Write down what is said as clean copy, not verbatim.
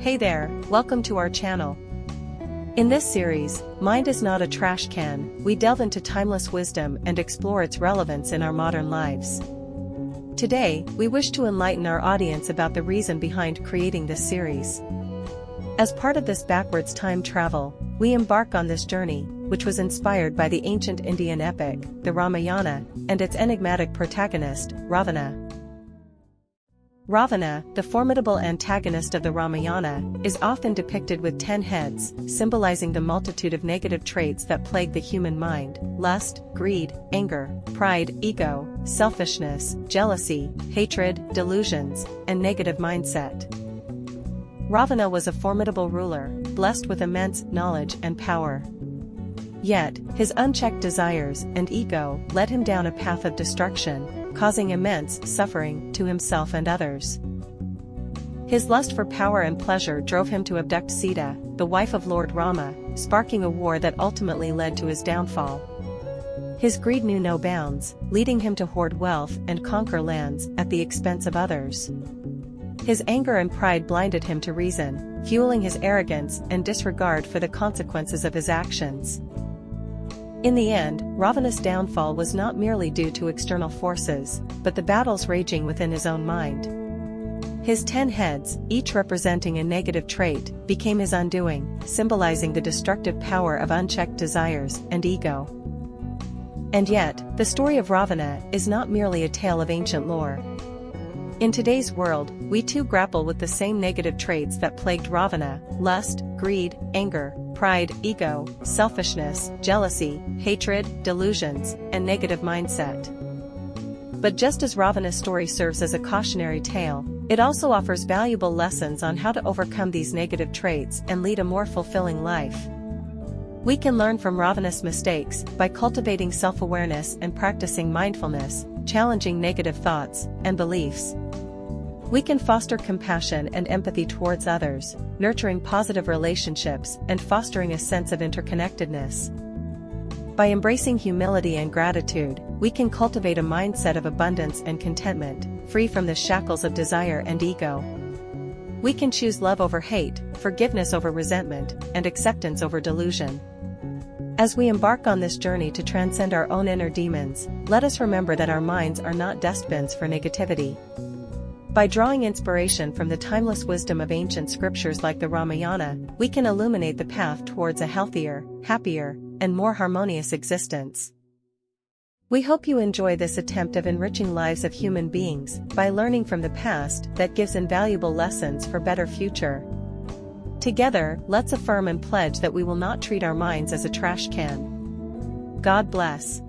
Hey there, welcome to our channel. In this series, Mind is Not a Trash Can, we delve into timeless wisdom and explore its relevance in our modern lives. Today, we wish to enlighten our audience about the reason behind creating this series. As part of this backwards time travel, we embark on this journey, which was inspired by the ancient Indian epic, the Ramayana, and its enigmatic protagonist, Ravana. Ravana, the formidable antagonist of the Ramayana, is often depicted with 10 heads, symbolizing the multitude of negative traits that plague the human mind: lust, greed, anger, pride, ego, selfishness, jealousy, hatred, delusions, and negative mindset. Ravana was a formidable ruler, blessed with immense knowledge and power. Yet, his unchecked desires and ego led him down a path of destruction, causing immense suffering to himself and others. His lust for power and pleasure drove him to abduct Sita, the wife of Lord Rama, sparking a war that ultimately led to his downfall. His greed knew no bounds, leading him to hoard wealth and conquer lands at the expense of others. His anger and pride blinded him to reason, fueling his arrogance and disregard for the consequences of his actions. In the end, Ravana's downfall was not merely due to external forces, but the battles raging within his own mind. His 10 heads, each representing a negative trait, became his undoing, symbolizing the destructive power of unchecked desires and ego. And yet, the story of Ravana is not merely a tale of ancient lore. In today's world, we too grapple with the same negative traits that plagued Ravana: lust, greed, anger, pride, ego, selfishness, jealousy, hatred, delusions, and negative mindset. But just as Ravana's story serves as a cautionary tale, it also offers valuable lessons on how to overcome these negative traits and lead a more fulfilling life. We can learn from Ravana's mistakes by cultivating self-awareness and practicing mindfulness, challenging negative thoughts and beliefs. We can foster compassion and empathy towards others, nurturing positive relationships and fostering a sense of interconnectedness. By embracing humility and gratitude, we can cultivate a mindset of abundance and contentment, free from the shackles of desire and ego. We can choose love over hate, forgiveness over resentment, and acceptance over delusion. As we embark on this journey to transcend our own inner demons, let us remember that our minds are not dustbins for negativity. By drawing inspiration from the timeless wisdom of ancient scriptures like the Ramayana, we can illuminate the path towards a healthier, happier, and more harmonious existence. We hope you enjoy this attempt of enriching lives of human beings by learning from the past that gives invaluable lessons for better future. Together, let's affirm and pledge that we will not treat our minds as a trash can. God bless.